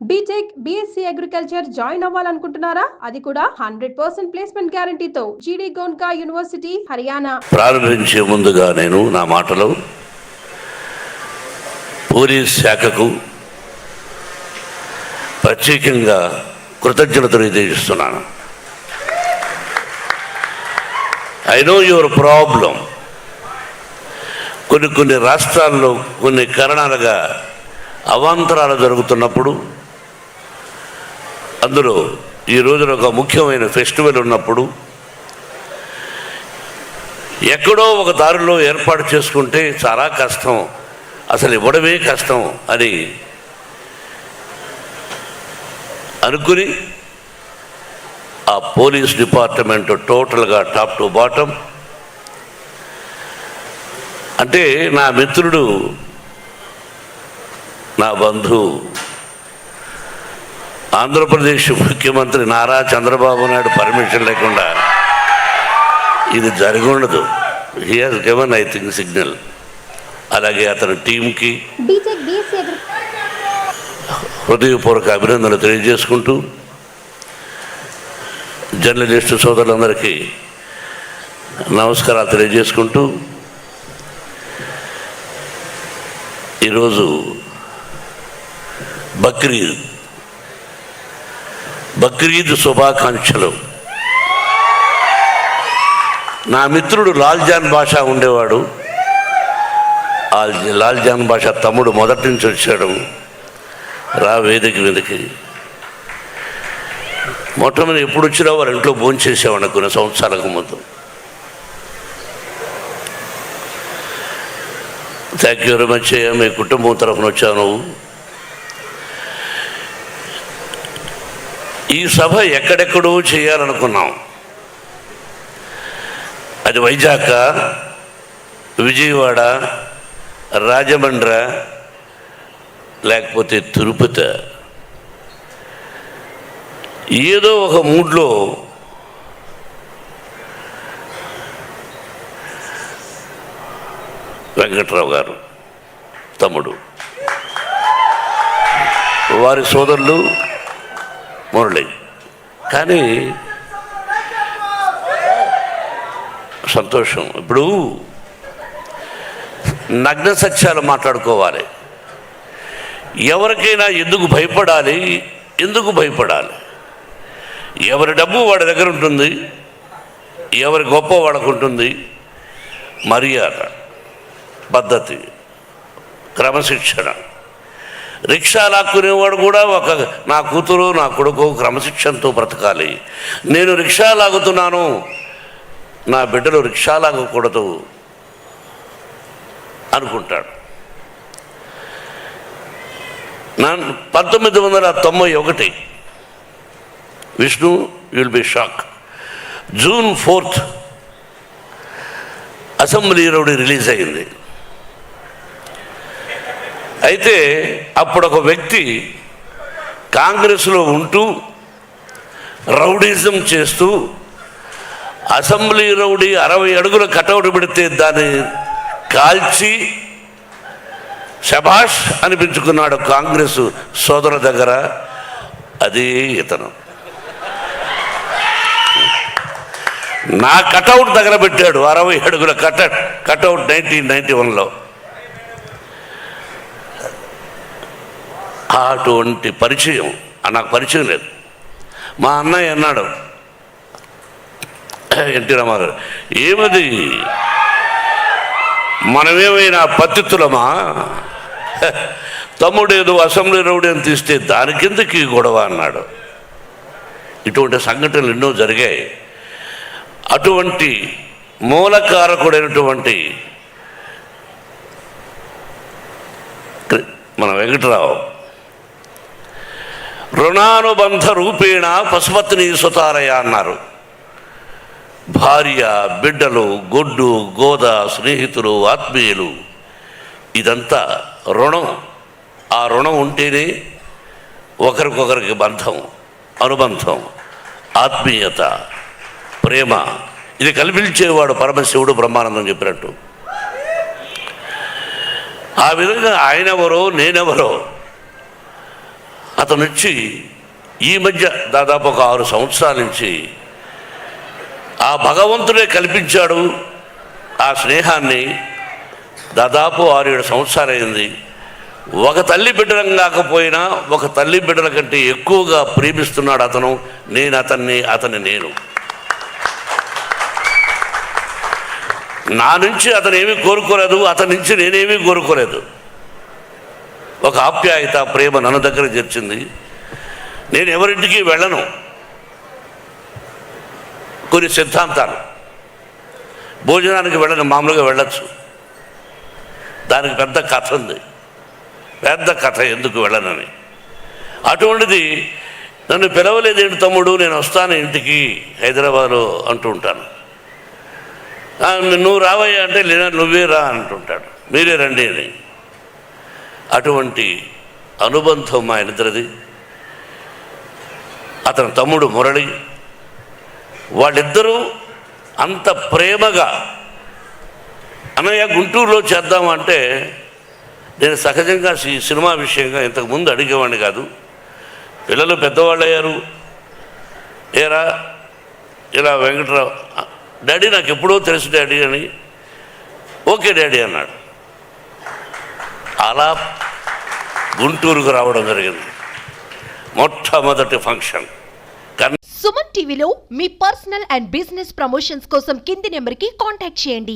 BTech B Sc agriculture join అవ్వాలనుకుంటున్నారా? అది కూడా 100% ప్లేస్మెంట్ గ్యారంటీతో. జీడీ గోన్కా యూనివర్సిటీ, హర్యానా. ప్రారంభించే ముందుగా నేను నా మాటలో పోలీస్ శాఖకు ప్రత్యేకంగా కృతజ్ఞతలు తెలియజేస్తున్నాను. I know your problem. కొన్ని రాష్ట్రాల్లో కొన్ని కారణాలుగా అవాంతరాలు జరుగుతున్నప్పుడు, అందులో ఈ రోజున ఒక ముఖ్యమైన ఫెస్టివల్ ఉన్నప్పుడు ఎక్కడో ఒక దారిలో ఏర్పాటు చేసుకుంటే చాలా కష్టం, అసలు ఇవ్వడమే కష్టం అని అనుకుని ఆ పోలీస్ డిపార్ట్మెంట్ టోటల్గా టాప్ టు బాటమ్, అంటే నా మిత్రుడు, నా బంధువు, ఆంధ్రప్రదేశ్ ముఖ్యమంత్రి నారా చంద్రబాబు నాయుడు పర్మిషన్ లేకుండా ఇది జరిగి ఉండదు. He has given I think signal. అలాగే అతని టీంకి హృదయపూర్వక అభినందనలు తెలియజేసుకుంటూ, జర్నలిస్టు సోదరులందరికీ నమస్కారాలు తెలియజేసుకుంటూ, ఈరోజు బక్రీద్ శుభాకాంక్షలు. నా మిత్రుడు లాల్జాన్ బాషా ఉండేవాడు. లాల్జాన్ బాషా తమ్ముడు మొదటి నుంచి వచ్చాడు. రా వేదిక మీదకి. మొట్టమొదటి ఎప్పుడు వచ్చినా వారి ఇంట్లో భోంచేసేవాడు కొన్ని సంవత్సరాలకు ముందు. Thank you very much. మీ కుటుంబం తరఫున వచ్చావు నువ్వు. ఈ సభ ఎక్కడెక్కడో చేయాలనుకున్నాం. అది వైజాగ్, విజయవాడ, రాజమండ్రి, లేకపోతే తిరుపతి. ఏదో ఒక మూడ్లో వెంకట్రావు గారు తమ్ముడు, వారి సోదరులు మురళి. కానీ సంతోషం. ఇప్పుడు నగ్న సత్యాలు మాట్లాడుకోవాలి. ఎవరికైనా ఎందుకు భయపడాలి? ఎవరి డబ్బు వాడి దగ్గర ఉంటుంది, ఎవరి గొప్ప వాడికి ఉంటుంది. మర్యాద, పద్ధతి, క్రమశిక్షణ. రిక్షా లాక్కునేవాడు కూడా నా కూతురు, నా కొడుకు క్రమశిక్షణతో బ్రతకాలి. నేను రిక్షా లాగుతున్నాను, నా బిడ్డలు రిక్షా లాగకూడదు అనుకుంటాడు. 1991 Vishnu, you'll be shock, June 4th assembly rowdy release అయింది. అయితే అప్పుడు ఒక వ్యక్తి కాంగ్రెస్లో ఉంటూ రౌడీజం చేస్తూ అసెంబ్లీ రౌడీ 60 అడుగుల కటౌట్ పెడితే దాన్ని కాల్చి శభాష్ అనిపించుకున్నాడు కాంగ్రెస్ సోదరుల దగ్గర. అది ఇతను. నా కటౌట్ దగ్గర పెట్టాడు 60 అడుగుల కటౌట్ 1991లో. అటువంటి పరిచయం నాకు పరిచయం లేదు. మా అన్నయ్య అన్నాడు, ఎన్టీ రామారావు, ఏమది మనమేమైనా పత్తితులమా? తమ్ముడు ఏదో అసెంబ్లీ రౌడీ అని తీస్తే దాని కిందకి గొడవ అన్నాడు. ఇటువంటి సంఘటనలు ఎన్నో జరిగాయి. అటువంటి మూలకారకుడైనటువంటి మన వెంకటరావు రుణానుబంధ రూపేణ పశుపతిని సుతారయ అన్నారు. భార్య, బిడ్డలు, గొడ్డు, గోద, స్నేహితులు, ఆత్మీయులు, ఇదంతా రుణం. ఆ రుణం ఉంటేనే ఒకరికొకరికి బంధం, అనుబంధం, ఆత్మీయత, ప్రేమ. ఇది కల్పించేవాడు పరమశివుడు బ్రహ్మానందం చెప్పినట్టు. ఆ విధంగా ఆయనెవరో నేనెవరో అతను వచ్చి ఈ మధ్య దాదాపు ఒక 6 సంవత్సరాల నుంచి ఆ భగవంతుడే కల్పించాడు ఆ స్నేహాన్ని. దాదాపు 6-7 సంవత్సరాలైంది. ఒక తల్లి బిడ్డలం కాకపోయినా ఒక తల్లి బిడ్డల కంటే ఎక్కువగా ప్రేమిస్తున్నాడు అతను. నేను అతన్ని, అతని నేను. నా నుంచి అతను ఏమీ కోరుకోలేదు, అతని నుంచి నేనేమీ కోరుకోలేదు. ఒక ఆప్యాయత, ప్రేమ నన్ను దగ్గర చేర్చింది. నేను ఎవరింటికి వెళ్ళను. కొన్ని సిద్ధాంతాలు, భోజనానికి వెళ్ళను, మామూలుగా వెళ్ళచ్చు. దానికి పెద్ద కథ ఉంది, పెద్ద కథ ఎందుకు వెళ్ళనని. అటువంటిది నన్ను పిలవలేదేంటి తమ్ముడు, నేను వస్తాను ఇంటికి హైదరాబాద్లో అంటూ ఉంటాను. నువ్వు రావయ్యా అంటే లేదా నువ్వే రా అంటుంటాడు, మీరే రండి అని. అటువంటి అనుబంధం మా ఇద్దరిది. అతని తమ్ముడు మురళి, వాళ్ళిద్దరూ అంత ప్రేమగా అన్నయ్య గుంటూరులో చేద్దామంటే నేను సహజంగా ఈ సినిమా విషయంగా ఇంతకుముందు అడిగేవాడిని కాదు. పిల్లలు పెద్దవాళ్ళు అయ్యారు. ఏరా ఇలా వెంకటరావు, డాడీ నాకు ఎప్పుడో తెలుసు డాడీ అని. ఓకే డాడీ అన్నాడు. అలా గుంటూరుకు రావడం జరిగింది, మొట్టమొదటి ఫంక్షన్. సుమన్ టీవీలో మీ పర్సనల్ అండ్ బిజినెస్ ప్రమోషన్స్ కోసం కింది నెంబర్కి కాంటాక్ట్ చేయండి.